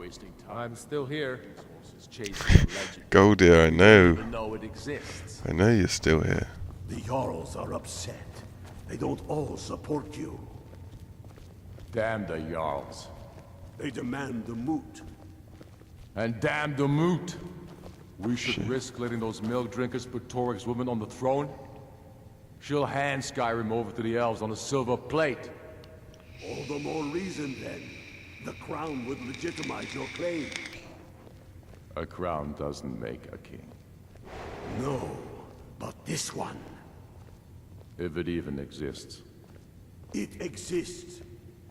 wasting time. I'm still here. Chasing a legend. Go dear, I You know. don't even know it exists. I know you're still here. The Jarls are upset. They don't all support you. Damn the Jarls. They demand the moot. And damn the moot. We should risk letting those milk drinkers put Torik's woman on the throne? She'll hand Skyrim over to the elves on a silver plate. All the more reason then. The crown would legitimize your claim. A crown doesn't make a king. No, but this one. If it even exists. It exists,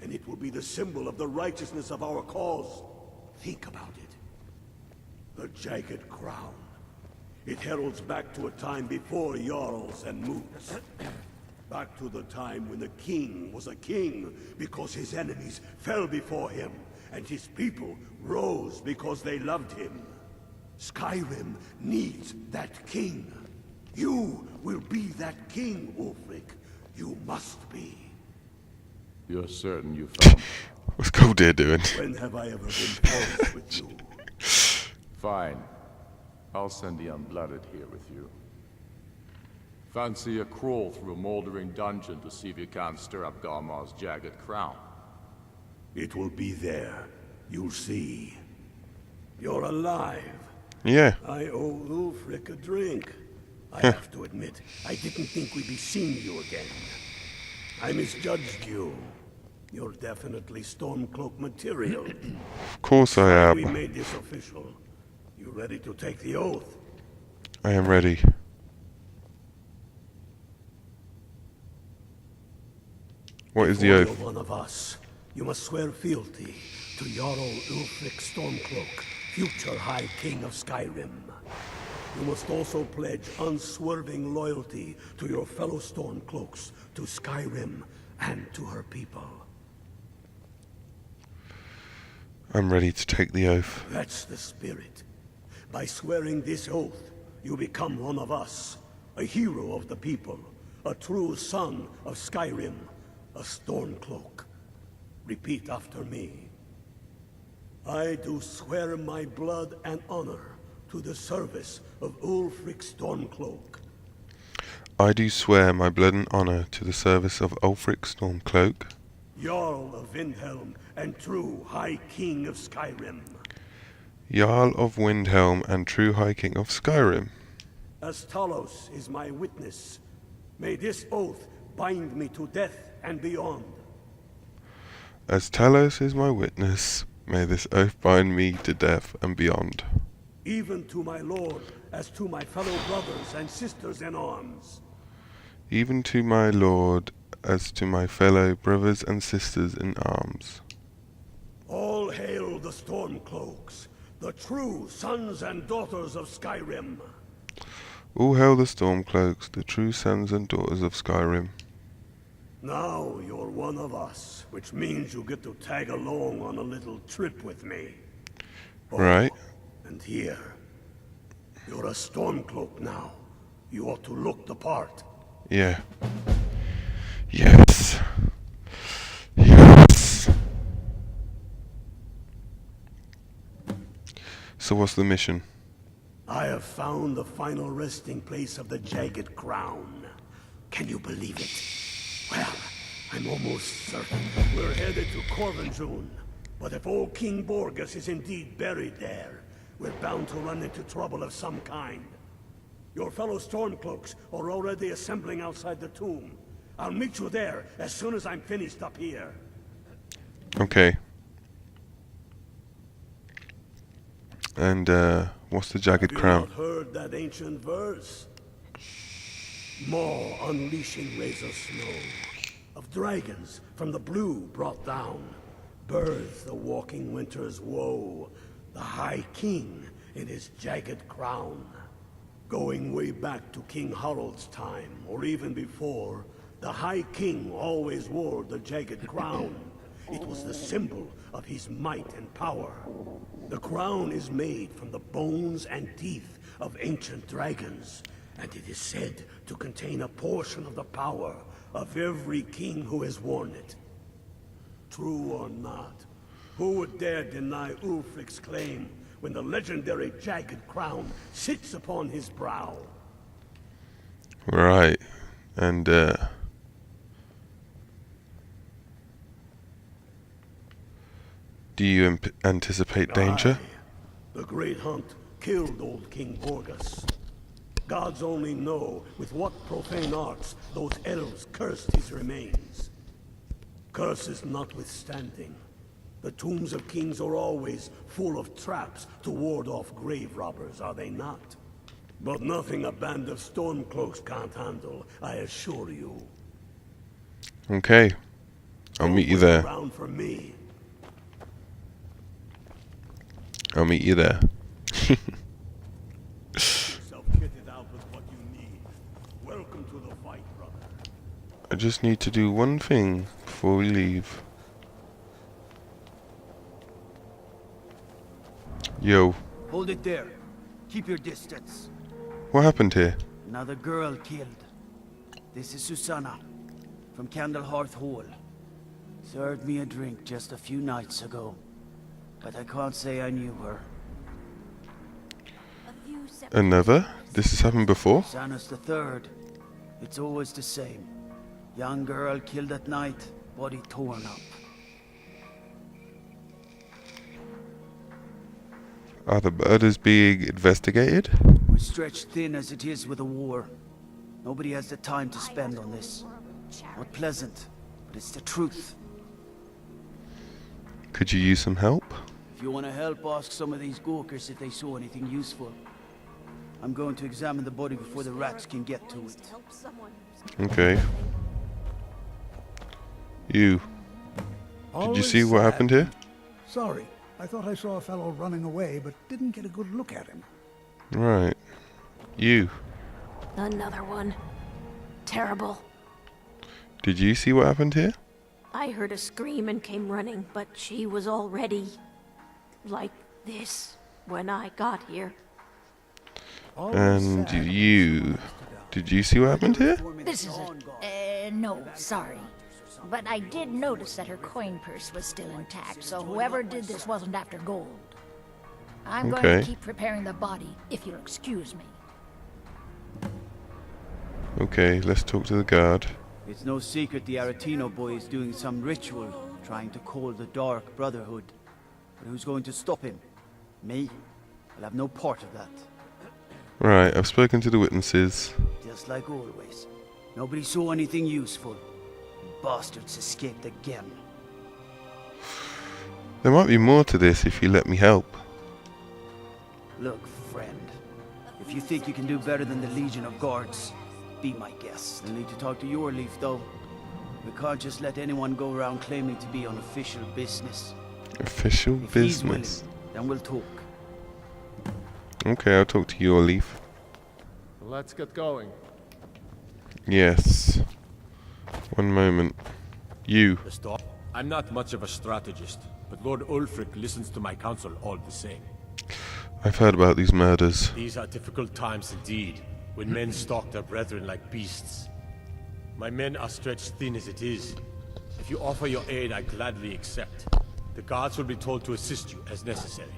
and it will be the symbol of the righteousness of our cause. Think about it. The Jagged Crown. It heralds back to a time before Jarls and Moots. Back to the time when the king was a king because his enemies fell before him, and his people rose because they loved him. Skyrim needs that king. You will be that king, Ulfric. You must be. You're certain you found me? What's Go dear doing? When have I ever been close with you? Fine. I'll send the Unblooded here with you. Fancy a crawl through a moldering dungeon to see if you can't stir up Garmar's jagged crown. It will be there. You'll see. You're alive. Yeah. I owe Ulfric a drink. I have to admit, I didn't think we'd be seeing you again. I misjudged you. You're definitely Stormcloak material. Of course I We am. made this official. You ready to take the oath? I am ready. What is the Before oath? you're one of us, you must swear fealty to Jarl Ulfric Stormcloak, future High King of Skyrim. You must also pledge unswerving loyalty to your fellow Stormcloaks, to Skyrim, and to her people. I'm ready to take the oath. That's the spirit. By swearing this oath, you become one of us, a hero of the people, a true son of Skyrim, a Stormcloak. Repeat after me. I do swear my blood and honor to the service of Ulfric Stormcloak. I do swear my blood and honour to the service of Ulfric Stormcloak, Jarl of Windhelm and true High King of Skyrim. Jarl of Windhelm and true High King of Skyrim. As Talos is my witness, may this oath bind me to death and beyond. As Talos is my witness, may this oath bind me to death and beyond. Even to my lord, as to my fellow brothers and sisters in arms. Even to my lord, as to my fellow brothers and sisters in arms. All hail the Stormcloaks, the true sons and daughters of Skyrim. All hail the Stormcloaks, the true sons and daughters of Skyrim. Now you're one of us, which means you get to tag along on a little trip with me. Oh, Right. and here, you're a Stormcloak now. You ought to look the part. Yeah. Yes. Yes. So what's the mission? I have found the final resting place of the Jagged Crown. Can you believe it? Well, I'm almost certain we're headed to Corvinjune. But if old King Borgus is indeed buried there, we're bound to run into trouble of some kind. Your fellow Stormcloaks are already assembling outside the tomb. I'll meet you there as soon as I'm finished up here. Okay. And what's the Jagged Have you Crown? not heard that ancient verse? Maw unleashing razor snow, of dragons from the blue brought down, births the walking winter's woe, the High King in his jagged crown. Going way back to King Harald's time, or even before, the High King always wore the jagged crown. It was the symbol of his might and power. The crown is made from the bones and teeth of ancient dragons, and it is said to contain a portion of the power of every king who has worn it. True or not, Who would dare deny Ulfric's claim when the legendary jagged crown sits upon his brow? Right. And, do you anticipate danger? Aye. The great hunt killed old King Borgus. Gods only know with what profane arts those elves cursed his remains. Curses notwithstanding, the tombs of kings are always full of traps to ward off grave robbers, are they not? But nothing a band of stormcloaks can't handle, I assure you. Okay. I'll meet you there. Around for me. I'll meet you there. Yourself kitted out with what you need. Welcome to the fight, brother. I just need to do one thing before we leave. Yo, Hold it there. Keep your distance. what happened here? Another girl killed. This is Susanna, from Candlehearth Hall. Served me a drink just a few nights ago, but I can't say I knew her. Another? This has happened before? Susanna's the third. It's always the same. Young girl killed at night, body torn up. Are the murders being investigated? We're stretched thin as it is with the war. Nobody has the time to spend on this. Not pleasant, but it's the truth. Could you use some help? If you want to help, ask some of these gawkers if they saw anything useful. I'm going to examine the body before the rats can get to it. Okay. You. Did you see what happened here? Sorry, I thought I saw a fellow running away, but didn't get a good look at him. Right. You. Another one. Terrible. Did you see what happened here? I heard a scream and came running, but she was already like this when I got here. And you. Did you see what happened here? This is no, sorry. But I did notice that her coin purse was still intact, so whoever did this wasn't after gold. I'm going Okay. to keep preparing the body, if you'll excuse me. Okay, let's talk to the guard. It's no secret the Aretino boy is doing some ritual, trying to call the Dark Brotherhood. But who's going to stop him? Me? I'll have no part of that. Right, I've spoken to the witnesses. Just like always. Nobody saw anything useful. Bastards escaped again. There might be more to this if you let me help. Look, friend. If you think you can do better than the Legion of Guards, be my guest. You'll need to talk to your leaf, though. We can't just let anyone go around claiming to be on official business. Official If he's willing, business. then we'll talk. Okay, I'll talk to your leaf. Let's get going. Yes. One moment. You. I'm not much of a strategist, but Lord Ulfric listens to my counsel all the same. I've heard about these murders. These are difficult times indeed, when men stalk their brethren like beasts. My men are stretched thin as it is. If you offer your aid, I gladly accept. The guards will be told to assist you as necessary.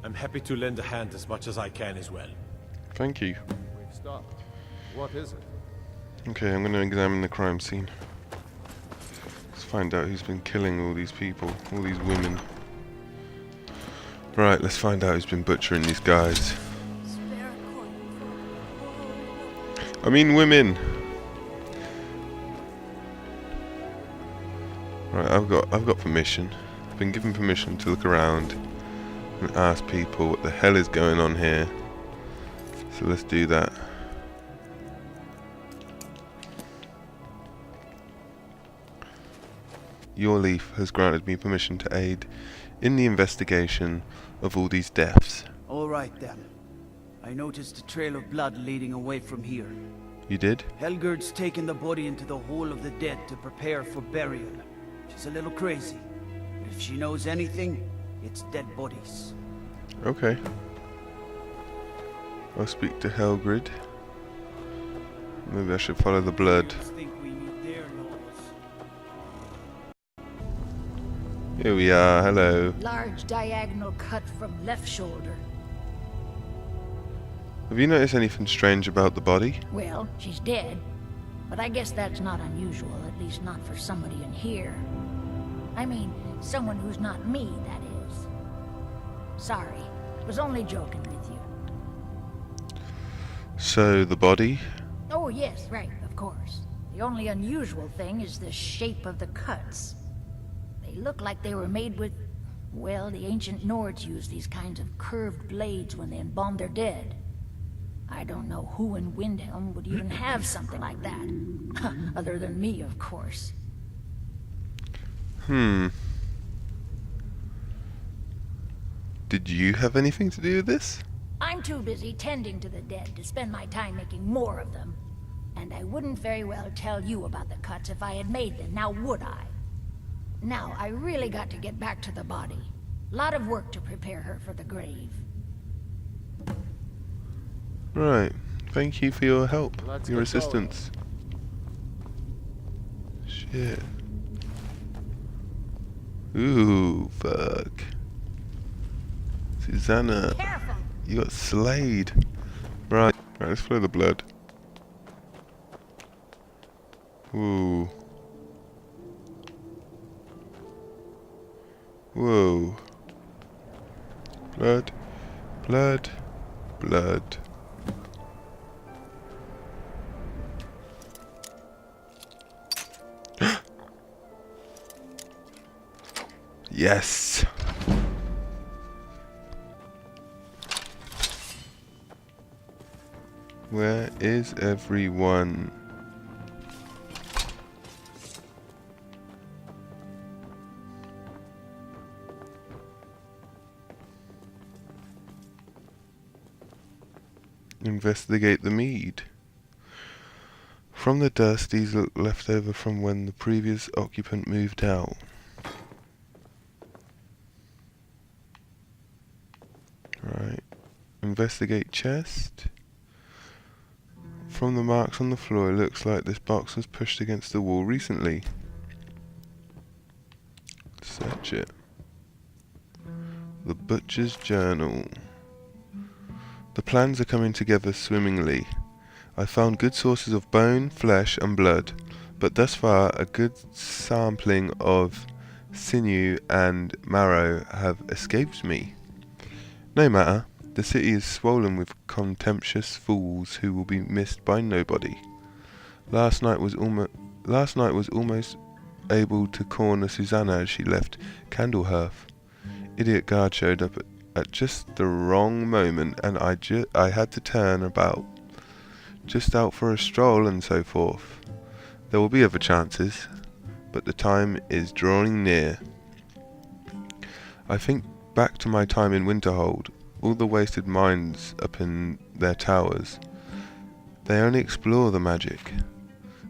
I'm happy to lend a hand as much as I can as well. Thank you. We've stopped. What is it? Okay, I'm going to examine the crime scene. Let's find out who's been killing all these people, all these women. Right, let's find out who's been butchering these guys. I mean women. Right, I've got permission. I've been given permission to look around and ask people what the hell is going on here. So let's do that. Your leaf has granted me permission to aid in the investigation of all these deaths. All right, then. I noticed a trail of blood leading away from here. You did? Helgerd's taken the body into the Hall of the Dead to prepare for burial. She's a little crazy. But if she knows anything, it's dead bodies. Okay. I'll speak to Helgrid. Maybe I should follow the blood. Think we need their laws. Here we are, hello. Large diagonal cut from left shoulder. Have you noticed anything strange about the body? Well, she's dead. But I guess that's not unusual, at least not for somebody in here. I mean, someone who's not me, that is. Sorry, was only joking with you. So, the body? Oh yes, right, of course. The only unusual thing is the shape of the cuts. They look like they were made with... Well, the ancient Nords used these kinds of curved blades when they embalmed their dead. I don't know who in Windhelm would even have something like that. Other than me, of course. Did you have anything to do with this? I'm too busy tending to the dead to spend my time making more of them. And I wouldn't very well tell you about the cuts if I had made them, now would I? Now, I really got to get back to the body. Lot of work to prepare her for the grave. Right. Thank you for your help, Let's your get assistance. Shit. Ooh, fuck. Susanna, Careful! you got slayed. Right, let's follow the blood. Ooh. Whoa. Blood, blood, blood. Yes. Where is everyone? Investigate the mead. From the dust, these look left over from when the previous occupant moved out. Right. Investigate chest. From the marks on the floor, it looks like this box was pushed against the wall recently. Search it. The butcher's journal. The plans are coming together swimmingly. I found good sources of bone, flesh and blood, but thus far a good sampling of sinew and marrow have escaped me. No matter, the city is swollen with contemptuous fools who will be missed by nobody. Last night was almost able to corner Susanna as she left Candlehearth. Idiot guard showed up at just the wrong moment, and I had to turn about, just out for a stroll and so forth. There will be other chances, but the time is drawing near. I think back to my time in Winterhold, all the wasted minds up in their towers. They only explore the magic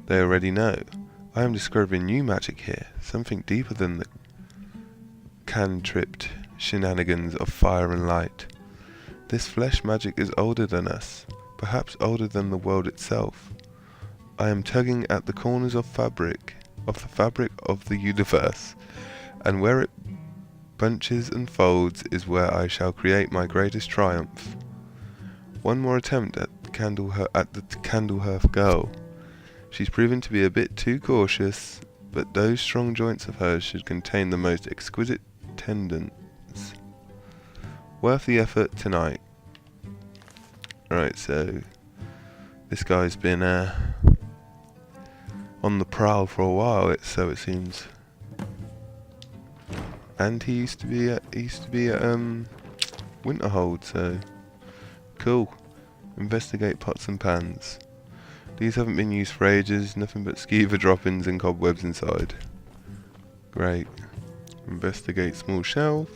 they already know. I am discovering new magic here, something deeper than the cantripped shenanigans of fire and light. This flesh magic is older than us, perhaps older than the world itself. I am tugging at the corners of the fabric of the universe, and where it bunches and folds is where I shall create my greatest triumph. One more attempt at the Candlehearth girl. She's proven to be a bit too cautious, but those strong joints of hers should contain the most exquisite tendons. Worth the effort tonight. Right, so this guy's been on the prowl for a while, so it seems. And he used to be at Winterhold, so cool. Investigate pots and pans. These haven't been used for ages, nothing but skeever droppings and cobwebs inside. Great. Investigate small shelf.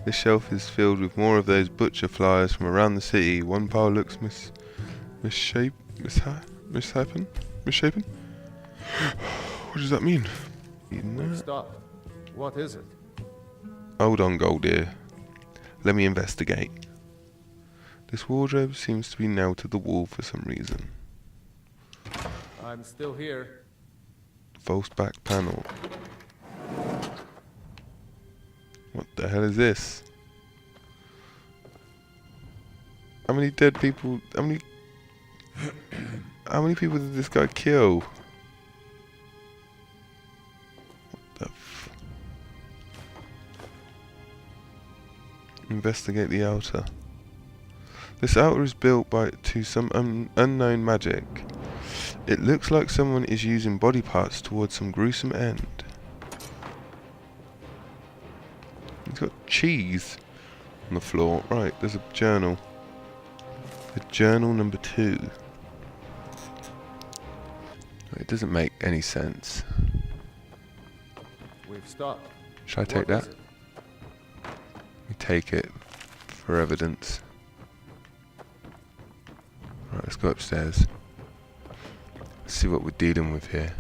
This shelf is filled with more of those butcher flyers from around the city. One pile looks misshapen? What does that mean? Stop. What is it? Hold on, Goldear. Let me investigate. This wardrobe seems to be nailed to the wall for some reason. I'm still here. False back panel. What the hell is this? How many dead people? How many people did this guy kill? What the f... Investigate the outer. This outer is built to some unknown magic. It looks like someone is using body parts towards some gruesome end. He's got cheese on the floor. Right, there's a journal. A journal number 2. It doesn't make any sense. We've stopped. Should I take that? We take it for evidence. Right, let's go upstairs. Let's see what we're dealing with here.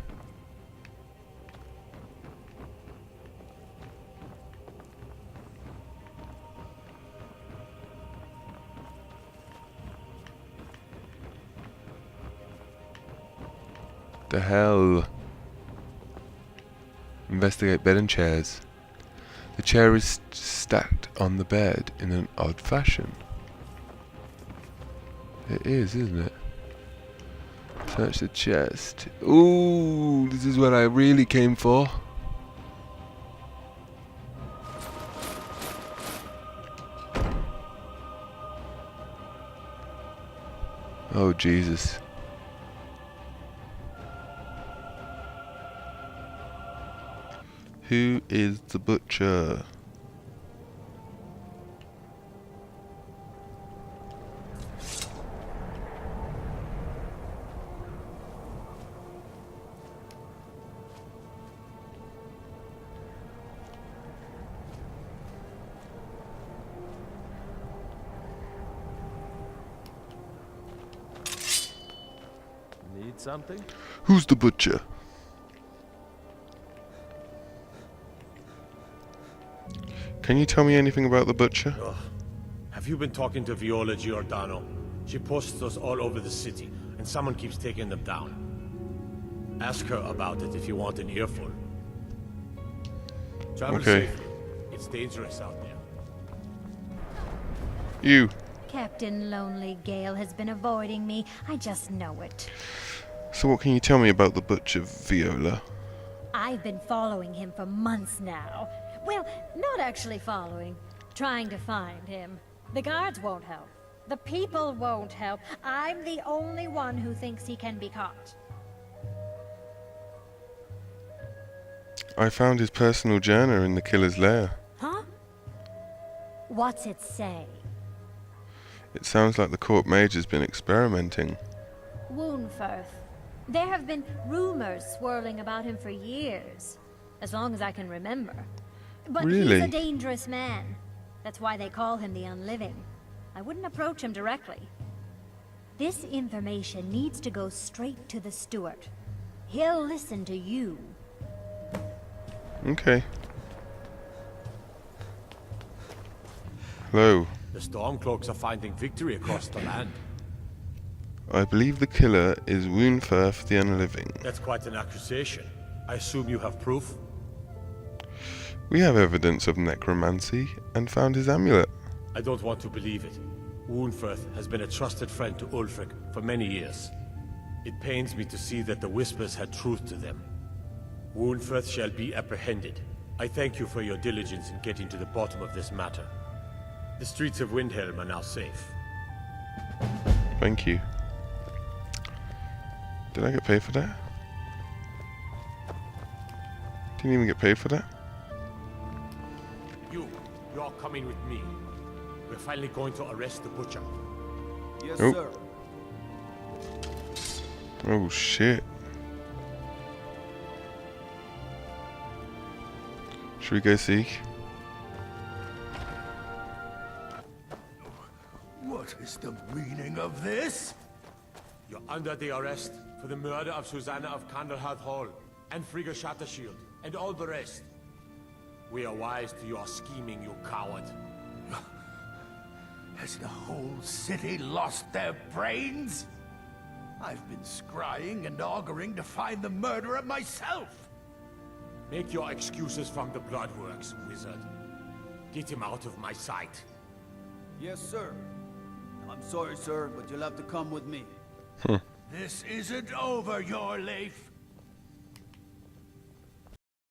The hell? Investigate bed and chairs. The chair is stacked on the bed in an odd fashion. It is, isn't it? Search the chest. Ooh, this is what I really came for. Oh, Jesus. Who is the butcher? Need something? Who's the butcher? Can you tell me anything about the butcher? Ugh. Have you been talking to Viola Giordano? She posts us all over the city, and someone keeps taking them down. Ask her about it if you want an earful. Travel Okay. safely. It's dangerous out there. You. Captain Lonely Gale has been avoiding me. I just know it. So what can you tell me about the butcher, Viola? I've been following him for months now. Well, not actually following. Trying to find him. The guards won't help. The people won't help. I'm the only one who thinks he can be caught. I found his personal journal in the killer's lair. Huh? What's it say? It sounds like the court mage has been experimenting. Woundfirth. There have been rumors swirling about him for years. As long as I can remember. But Really? he's a dangerous man. That's why they call him the Unliving. I wouldn't approach him directly. This information needs to go straight to the steward. He'll listen to you. Okay. Hello. The Stormcloaks are finding victory across the land. I believe the killer is Woundfirth the Unliving. That's quite an accusation. I assume you have proof? We have evidence of necromancy and found his amulet. I don't want to believe it. Woundfirth has been a trusted friend to Ulfric for many years. It pains me to see that the Whispers had truth to them. Woundfirth shall be apprehended. I thank you for your diligence in getting to the bottom of this matter. The streets of Windhelm are now safe. Thank you. Did I get paid for that? Didn't even get paid for that? You're coming with me. We're finally going to arrest the butcher. Yes, Oh. sir. Oh shit. Should we go see? What is the meaning of this? You're under the arrest for the murder of Susanna of Candlehearth Hall, and Frigga Shattershield, and all the rest. We are wise to your scheming, you coward. Has the whole city lost their brains? I've been scrying and auguring to find the murderer myself. Make your excuses from the Bloodworks, wizard. Get him out of my sight. Yes, sir. I'm sorry, sir, but you'll have to come with me. This isn't over, your Leif.